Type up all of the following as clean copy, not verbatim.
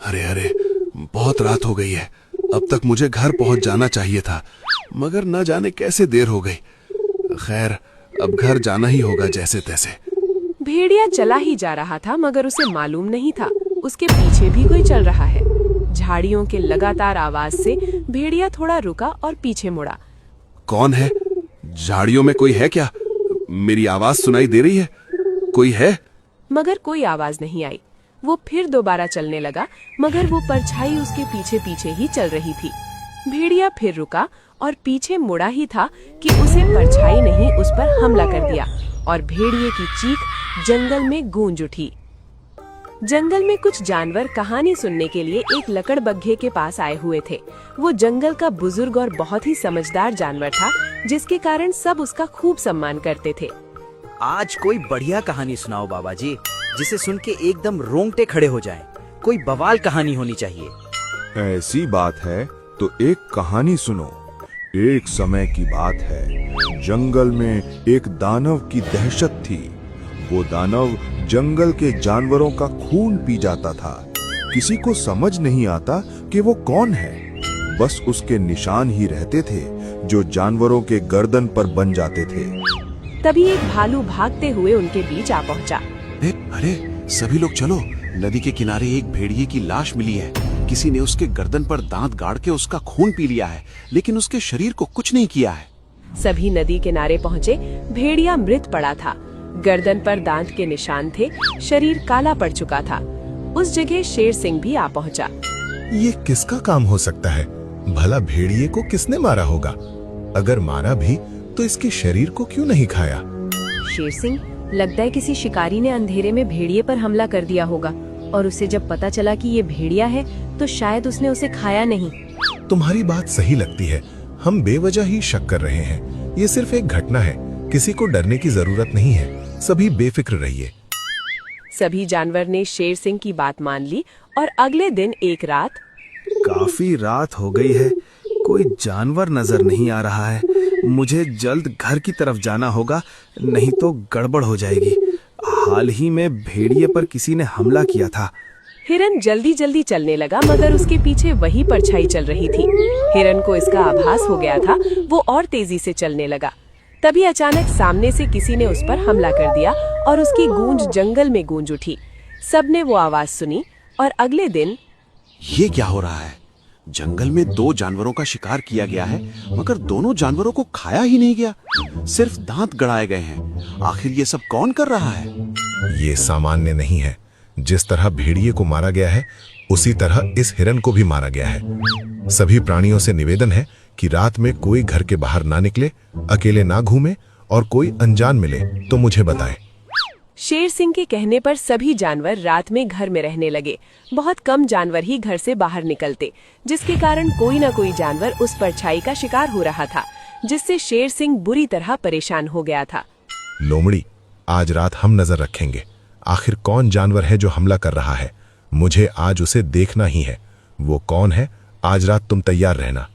अरे अरे, बहुत रात हो गई है। अब तक मुझे घर पहुंच जाना चाहिए था, मगर न जाने कैसे देर हो गई। खैर, अब घर जाना ही होगा जैसे तैसे। भेड़िया चला ही जा रहा था, मगर उसे मालूम नहीं था उसके पीछे भी कोई चल रहा है। झाड़ियों के लगातार आवाज से भेड़िया थोड़ा रुका और पीछे मुड़ा। कौन है? झाड़ियों में कोई है क्या? मेरी आवाज सुनाई दे रही है? कोई है? मगर कोई आवाज नहीं आई। वो फिर दोबारा चलने लगा, मगर वो परछाई उसके पीछे पीछे ही चल रही थी। भेड़िया फिर रुका और पीछे मुड़ा ही था कि उसे परछाई नहीं उस पर हमला कर दिया और भेड़िए की चीख जंगल में गूंज उठी। जंगल में कुछ जानवर कहानी सुनने के लिए एक लकड़बग्घे के पास आए हुए थे। वो जंगल का बुजुर्ग और बहुत ही समझदार जानवर था, जिसके कारण सब उसका खूब सम्मान करते थे। आज कोई बढ़िया कहानी सुनाओ बाबा जी, जिसे सुन के एकदम रोंगटे खड़े हो जाए। कोई बवाल कहानी होनी चाहिए। ऐसी बात है तो एक कहानी सुनो। एक समय की बात है, जंगल में एक दानव की दहशत थी। वो दानव जंगल के जानवरों का खून पी जाता था। किसी को समझ नहीं आता कि वो कौन है। बस उसके निशान ही रहते थे जो जानवरों के गर्दन पर बन जाते थे। तभी एक भालू भागते हुए उनके बीच आ पहुंचा। अरे, सभी लोग चलो, नदी के किनारे एक भेड़िए की लाश मिली है। किसी ने उसके गर्दन पर दांत गाड़ के उसका खून पी लिया है, लेकिन उसके शरीर को कुछ नहीं किया है। सभी नदी किनारे पहुंचे। भेड़िया मृत पड़ा था, गर्दन पर दांत के निशान थे, शरीर काला पड़ चुका था। उस जगह शेर सिंह भी आ पहुंचा। ये किसका काम हो सकता है? भला भेड़िए को किसने मारा होगा? अगर मारा भी तो इसके शरीर को क्यों नहीं खाया? शेर सिंह, लगता है किसी शिकारी ने अंधेरे में भेड़िए पर हमला कर दिया होगा, और उसे जब पता चला कि ये भेड़िया है तो शायद उसने उसे खाया नहीं। तुम्हारी बात सही लगती है। हम बेवजह ही शक कर रहे हैं। ये सिर्फ एक घटना है, किसी को डरने की जरूरत नहीं है। सभी बेफिक्र रहिए। सभी जानवर ने शेर सिंह की बात मान ली और अगले दिन एक रात। काफी रात हो गई है, कोई जानवर नजर नहीं आ रहा है। मुझे जल्द घर की तरफ जाना होगा, नहीं तो गड़बड़ हो जाएगी। हाल ही में भेड़िए पर किसी ने हमला किया था। हिरन जल्दी जल्दी चलने लगा, मगर उसके पीछे वही परछाई चल रही थी। हिरन को इसका आभास हो गया था, वो और तेजी से चलने लगा। तभी अचानक सामने से किसी ने उस पर हमला कर दिया और उसकी गूंज जंगल में गूंज उठी। सबने वो आवाज सुनी और अगले दिन। ये क्या हो रहा है? जंगल में दो जानवरों का शिकार किया गया है, मगर दोनों जानवरों को खाया ही नहीं गया, सिर्फ दांत गड़ाए गए हैं। आखिर ये सब कौन कर रहा है? ये सामान्य नहीं है। जिस तरह भेड़िए को मारा गया है, उसी तरह इस हिरन को भी मारा गया है। सभी प्राणियों से निवेदन है कि रात में कोई घर के बाहर ना निकले, अकेले ना घूमे, और कोई अनजान मिले तो मुझे बताए। शेर सिंह के कहने पर सभी जानवर रात में घर में रहने लगे। बहुत कम जानवर ही घर से बाहर निकलते, जिसके कारण कोई न कोई जानवर उस परछाई का शिकार हो रहा था, जिससे शेर सिंह बुरी तरह परेशान हो गया था। लोमड़ी, आज रात हम नजर रखेंगे। आखिर कौन जानवर है जो हमला कर रहा है? मुझे आज उसे देखना ही है। वो कौन है? आज रात तुम तैयार रहना।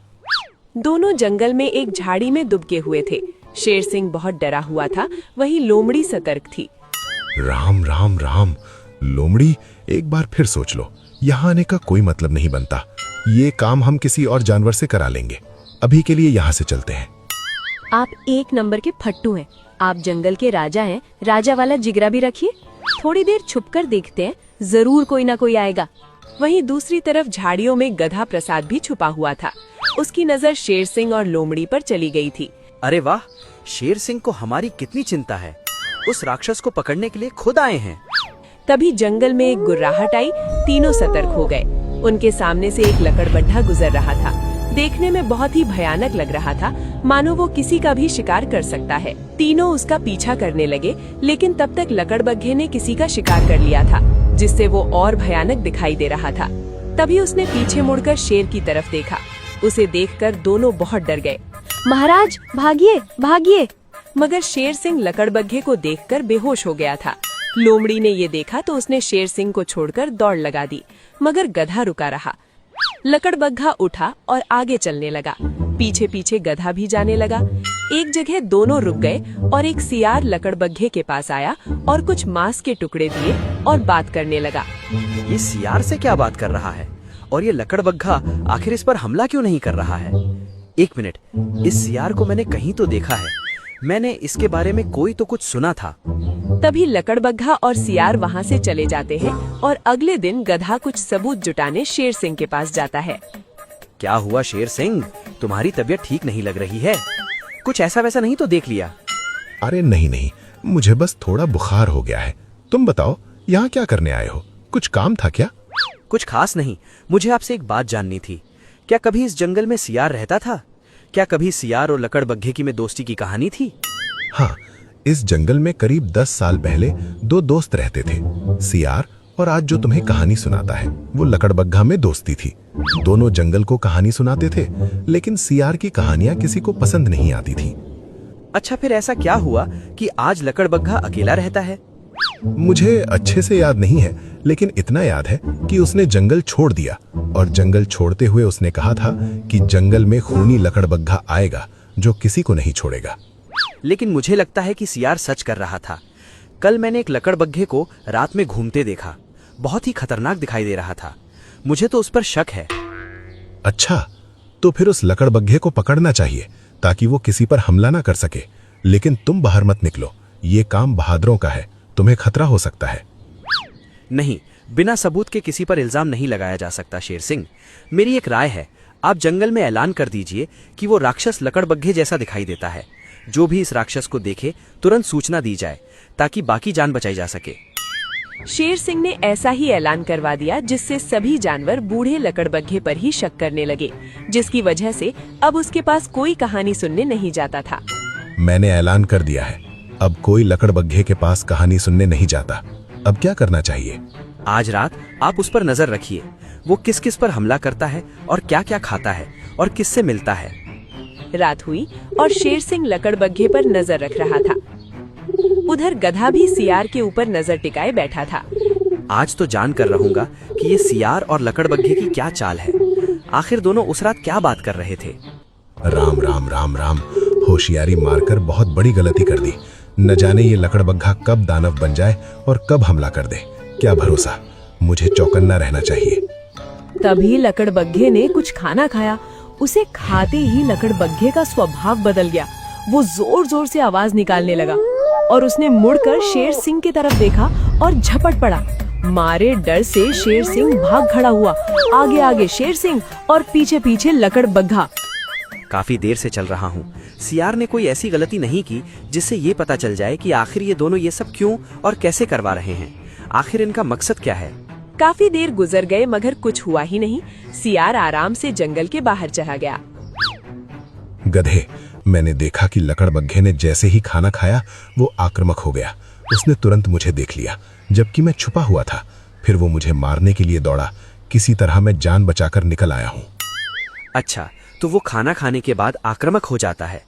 दोनों जंगल में एक झाड़ी में दुबके हुए थे। शेर सिंह बहुत डरा हुआ था, वहीं लोमड़ी सतर्क थी। राम राम राम। लोमड़ी, एक बार फिर सोच लो। यहाँ आने का कोई मतलब नहीं बनता। ये काम हम किसी और जानवर से करा लेंगे। अभी के लिए यहाँ से चलते हैं। आप एक नंबर के फट्टू हैं। आप जंगल के राजा हैं। राजा वाला जिगरा भी रखिए। थोड़ी देर छुपकर देखते हैं, जरूर कोई ना कोई आएगा। वहीं दूसरी तरफ झाड़ियों में गधा प्रसाद भी छुपा हुआ था। उसकी नजर शेर सिंह और लोमड़ी पर चली गई थी। अरे वाह, शेर सिंह को हमारी कितनी चिंता है। उस राक्षस को पकड़ने के लिए खुद आए हैं। तभी जंगल में एक गुर्राहट आई। तीनों सतर्क हो गए। उनके सामने से एक लकड़बग्घा गुजर रहा था। देखने में बहुत ही भयानक लग रहा था, मानो वो किसी का भी शिकार कर सकता है। तीनों उसका पीछा करने लगे, लेकिन तब तक लकड़बग्घे ने किसी का शिकार कर लिया था, जिससे वो और भयानक दिखाई दे रहा था। तभी उसने पीछे मुड़कर शेर की तरफ देखा। उसे देखकर दोनों बहुत डर गए। महाराज, भागिए भागिए। मगर शेर सिंह लकड़बग्घे को देखकर बेहोश हो गया था। लोमड़ी ने ये देखा तो उसने शेर सिंह को छोड़कर दौड़ लगा दी, मगर गधा रुका रहा। लकड़बग्घा उठा और आगे चलने लगा। पीछे पीछे गधा भी जाने लगा। एक जगह दोनों रुक गए और एक सियार लकड़बग्घे के पास आया और कुछ मांस के टुकड़े दिए और बात करने लगा। ये सियार से क्या बात कर रहा है और ये लकड़बग्घा आखिर इस पर हमला क्यों नहीं कर रहा है? एक मिनट, इस सियार को मैंने कहीं तो देखा है। मैंने इसके बारे में कोई तो कुछ सुना था। तभी लकड़बग्घा और सियार वहाँ से चले जाते हैं और अगले दिन गधा कुछ सबूत जुटाने शेर सिंह के पास जाता है। क्या हुआ शेर सिंह, तुम्हारी तबीयत ठीक नहीं लग रही है? कुछ ऐसा वैसा नहीं तो देख लिया? अरे नहीं नहीं, मुझे बस थोड़ा बुखार हो गया है। तुम बताओ, यहाँ क्या करने आए हो? कुछ काम था क्या? कुछ खास नहीं, मुझे आपसे एक बात जाननी थी। क्या कभी इस जंगल में सियार रहता था? क्या कभी सियार और लकड़बग्घे की में दोस्ती की कहानी थी? हाँ, इस जंगल में करीब 10 साल पहले 2 दोस्त रहते थे। सियार और आज जो तुम्हें कहानी सुनाता है वो लकड़बग्घा में दोस्ती थी। दोनों जंगल को कहानी सुनाते थे, लेकिन सियार की कहानियां किसी को पसंद नहीं आती थी। अच्छा, फिर ऐसा क्या हुआ कि आज लकड़बग्घा अकेला रहता है? मुझे अच्छे से याद नहीं है, लेकिन इतना याद है कि उसने जंगल छोड़ दिया और जंगल छोड़ते हुए उसने कहा था कि जंगल में खूनी लकड़बग्घा आएगा जो किसी को नहीं छोड़ेगा। लेकिन मुझे लगता है कि सियार सच कर रहा था। कल मैंने एक लकड़बग्घे को रात में घूमते देखा। बहुत ही खतरनाक दिखाई दे रहा था। मुझे तो उस पर शक है। अच्छा, तो फिर उस लकड़बग्घे को पकड़ना चाहिए ताकि वो किसी पर हमला ना कर सके। लेकिन तुम बाहर मत निकलो, ये काम बहादुरों का है, तुम्हें खतरा हो सकता है। नहीं, बिना सबूत के किसी पर इल्जाम नहीं लगाया जा सकता शेर सिंह। मेरी एक राय है, आप जंगल में ऐलान कर दीजिए कि वो राक्षस लकड़बग्घे जैसा दिखाई देता है। जो भी इस राक्षस को देखे तुरंत सूचना दी जाए ताकि बाकी जान बचाई जा सके। शेर सिंह ने ऐसा ही ऐलान करवा दिया, जिससे सभी जानवर बूढ़े लकड़बग्घे पर ही शक करने लगे, जिसकी वजह से अब उसके पास कोई कहानी सुनने नहीं जाता था। मैंने ऐलान कर दिया है, अब कोई लकड़बग्घे के पास कहानी सुनने नहीं जाता। अब क्या करना चाहिए? आज रात आप उस पर नजर रखिए। वो किस किस पर हमला करता है और क्या क्या खाता है और किससे मिलता है। रात हुई और शेर सिंह लकड़बग्घे पर नजर रख रहा था। उधर गधा भी सियार के ऊपर नजर टिकाए बैठा था। आज तो जान कर रहूंगा कि ये सियार और लकड़बग्घे की क्या चाल है। आखिर दोनों उस रात क्या बात कर रहे थे? राम राम राम राम, होशियारी मारकर बहुत बड़ी गलती कर दी। न जाने ये लकड़बग्घा कब दानव बन जाए और कब हमला कर दे। क्या भरोसा, मुझे चौकन्ना रहना चाहिए। तभी लकड़बग्घे ने कुछ खाना खाया। उसे खाते ही लकड़बग्घे का स्वभाव बदल गया। वो जोर जोर से आवाज निकालने लगा और उसने मुड़कर शेर सिंह की तरफ देखा और झपट पड़ा। मारे डर से शेर सिंह भाग खड़ा हुआ। आगे आगे शेर सिंह और पीछे पीछे लकड़बग्घा। काफी देर से चल रहा हूँ। सियार ने कोई ऐसी गलती नहीं की जिससे ये पता चल जाए कि आखिर ये दोनों ये सब क्यों और कैसे करवा रहे हैं। आखिर इनका मकसद क्या है? काफी देर गुजर गए मगर कुछ हुआ ही नहीं। सियार आराम से जंगल के बाहर चला गया। गधे, मैंने देखा कि लकड़बग्घे ने जैसे ही खाना खाया वो आक्रामक हो गया। उसने तुरंत मुझे देख लिया जबकि मैं छुपा हुआ था। फिर वो मुझे मारने के लिए दौड़ा। किसी तरह मैं जान बचाकर निकल आया हूँ। अच्छा, तो वो खाना खाने के बाद आक्रामक हो जाता है।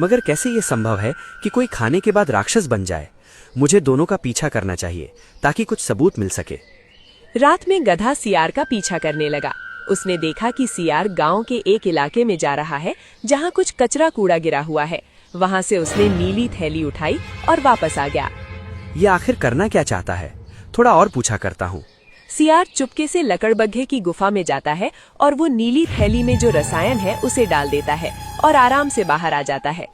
मगर कैसे ये संभव है कि कोई खाने के बाद राक्षस बन जाए? मुझे दोनों का पीछा करना चाहिए ताकि कुछ सबूत मिल सके। रात में गधा सियार का पीछा करने लगा। उसने देखा कि सियार गांव के एक इलाके में जा रहा है जहां कुछ कचरा कूड़ा गिरा हुआ है। वहां से उसने नीली थैली उठाई और वापस आ गया। ये आखिर करना क्या चाहता है? थोड़ा और पूछा करता हूँ। सियार चुपके से लकड़बग्घे की गुफा में जाता है और वो नीली थैली में जो रसायन है उसे डाल देता है और आराम से बाहर आ जाता है।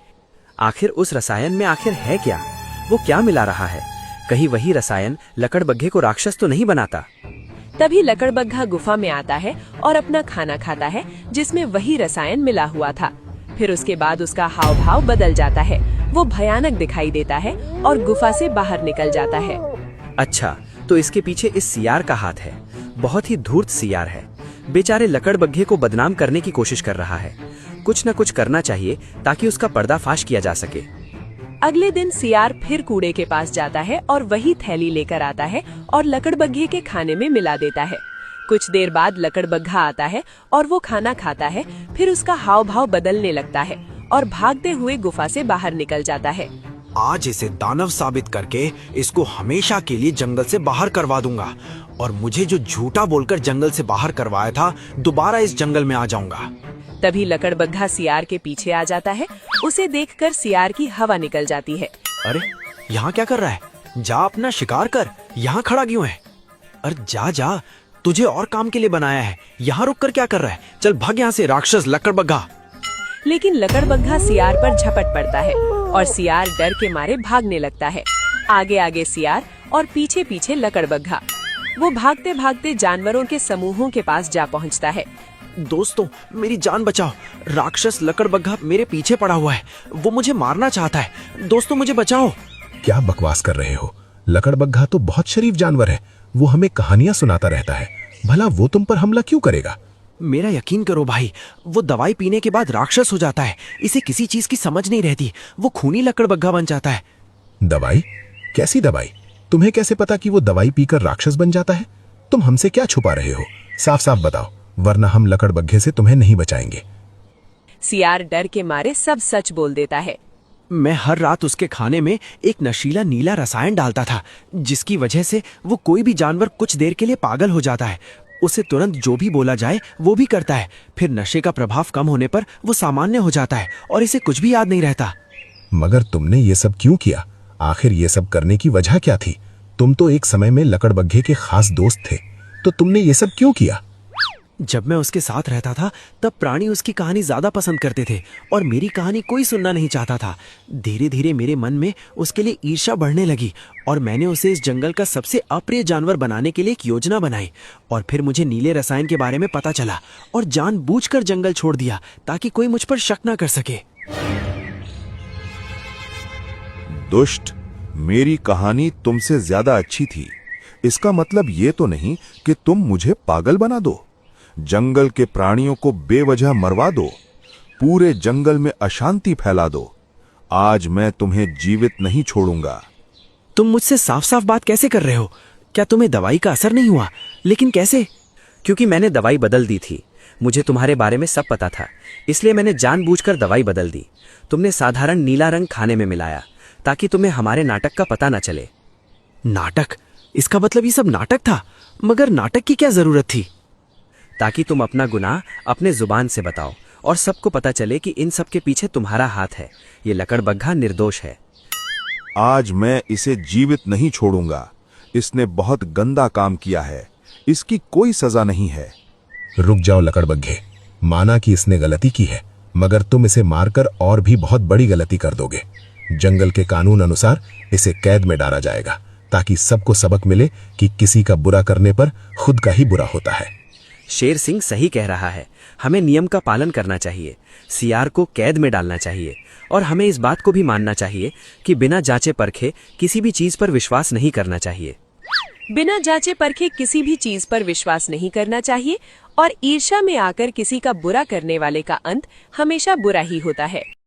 आखिर उस रसायन में आखिर है क्या? वो क्या मिला रहा है? कहीं वही रसायन लकड़बग्घे को राक्षस तो नहीं बनाता? तभी लकड़बग्घा गुफा में आता है और अपना खाना खाता है जिसमें वही रसायन मिला हुआ था। फिर उसके बाद उसका हाव भाव बदल जाता है। वो भयानक दिखाई देता है और गुफा से बाहर निकल जाता है। अच्छा, तो इसके पीछे इस सियार का हाथ है। बहुत ही धूर्त सियार है। बेचारे लकड़बग्घे को बदनाम करने की कोशिश कर रहा है। कुछ न कुछ करना चाहिए ताकि उसका पर्दाफाश किया जा सके। अगले दिन सियार फिर कूड़े के पास जाता है और वही थैली लेकर आता है और लकड़बग्घे के खाने में मिला देता है। कुछ देर बाद लकड़बग्घा आता है और वो खाना खाता है। फिर उसका हाव भाव बदलने लगता है और भागते हुए गुफा से बाहर निकल जाता है। आज इसे दानव साबित करके इसको हमेशा के लिए जंगल से बाहर करवा दूंगा और मुझे जो झूठा बोलकर जंगल से बाहर करवाया था दोबारा इस जंगल में आ जाऊंगा। तभी लकड़बग्घा सियार के पीछे आ जाता है। उसे देखकर सियार की हवा निकल जाती है। अरे यहाँ क्या कर रहा है? जा अपना शिकार कर, यहाँ खड़ा क्यों है? अरे जा जा, तुझे और काम के लिए बनाया है, यहाँ रुक कर क्या कर रहा है? चल भाग यहाँ से राक्षस लकड़बग्घा। लेकिन लकड़बग्घा सियार पर झपट पड़ता है और सियार डर के मारे भागने लगता है। आगे आगे सियार और पीछे पीछे लकड़बग्घा। वो भागते भागते जानवरों के समूहों के पास जा पहुंचता है। दोस्तों मेरी जान बचाओ, राक्षस लकड़बग्घा मेरे पीछे पड़ा हुआ है, वो मुझे मारना चाहता है। दोस्तों मुझे बचाओ। क्या बकवास कर रहे हो? लकड़बग्घा तो बहुत शरीफ जानवर है, वो हमें कहानियां सुनाता रहता है। भला वो तुम पर हमला क्यों करेगा? मेरा यकीन करो भाई, वो दवाई पीने के बाद राक्षस हो जाता है। इसे किसी चीज की समझ नहीं रहती, वो खूनी लकड़बग्घा बन जाता है। दवाई? कैसी दवाई? तुम्हें कैसे पता कि वो दवाई पीकर राक्षस बन जाता है? तुम हमसे क्या छुपा रहे हो? साफ साफ बताओ, वरना हम लकड़बग्घे से तुम्हें नहीं बचाएंगे। सियार डर के मारे सब सच बोल देता है। मैं हर रात उसके खाने में एक नशीला नीला रसायन डालता था, जिसकी वजह से वो कोई भी जानवर कुछ देर के लिए पागल हो जाता है। उसे तुरंत जो भी बोला जाए वो भी करता है। फिर नशे का प्रभाव कम होने पर वो सामान्य हो जाता है और इसे कुछ भी याद नहीं रहता। मगर तुमने ये सब क्यों किया? आखिर ये सब करने की वजह क्या थी? तुम तो एक समय में लकड़बग्घे के खास दोस्त थे, तो तुमने ये सब क्यों किया? जब मैं उसके साथ रहता था तब प्राणी उसकी कहानी ज्यादा पसंद करते थे और मेरी कहानी कोई सुनना नहीं चाहता था। धीरे धीरे मेरे मन में उसके लिए ईर्ष्या बढ़ने लगी और मैंने उसे इस जंगल का सबसे अप्रिय जानवर बनाने के लिए एक योजना बनाई। और फिर मुझे नीले रसायन के बारे में पता चला और जानबूझकर जंगल छोड़ दिया ताकि कोई मुझ पर शक न कर सके। दुष्ट, मेरी कहानी तुमसे ज्यादा अच्छी थी। इसका मतलब ये तो नहीं कि तुम मुझे पागल बना दो, जंगल के प्राणियों को बेवजह मरवा दो, पूरे जंगल में अशांति फैला दो। आज मैं तुम्हें जीवित नहीं छोड़ूंगा। तुम मुझसे साफ साफ बात कैसे कर रहे हो? क्या तुम्हें दवाई का असर नहीं हुआ? लेकिन कैसे? क्योंकि मैंने दवाई बदल दी थी। मुझे तुम्हारे बारे में सब पता था, इसलिए मैंने जानबूझकर दवाई बदल दी। तुमने साधारण नीला रंग खाने में मिलाया ताकि तुम्हें हमारे नाटक का पता न चले। नाटक? इसका मतलब ये सब नाटक था? मगर नाटक की क्या जरूरत थी? ताकि तुम अपना गुनाह अपने जुबान से बताओ और सबको पता चले कि इन सब के पीछे तुम्हारा हाथ है। ये लकड़बग्घा निर्दोष है। आज मैं इसे जीवित नहीं छोड़ूंगा। इसने बहुत गंदा काम किया है, इसकी कोई सजा नहीं है। रुक जाओ लकड़बग्घे, माना कि इसने गलती की है, मगर तुम इसे मारकर और भी बहुत बड़ी गलती कर दोगे। जंगल के कानून अनुसार इसे कैद में डाला जाएगा ताकि सबको सबक मिले कि किसी का बुरा करने पर खुद का ही बुरा होता है। शेर सिंह सही कह रहा है, हमें नियम का पालन करना चाहिए। सियार को कैद में डालना चाहिए और हमें इस बात को भी मानना चाहिए कि बिना जांचे परखे किसी भी चीज पर विश्वास नहीं करना चाहिए। बिना जांचे परखे किसी भी चीज पर विश्वास नहीं करना चाहिए और ईर्ष्या में आकर किसी का बुरा करने वाले का अंत हमेशा बुरा ही होता है।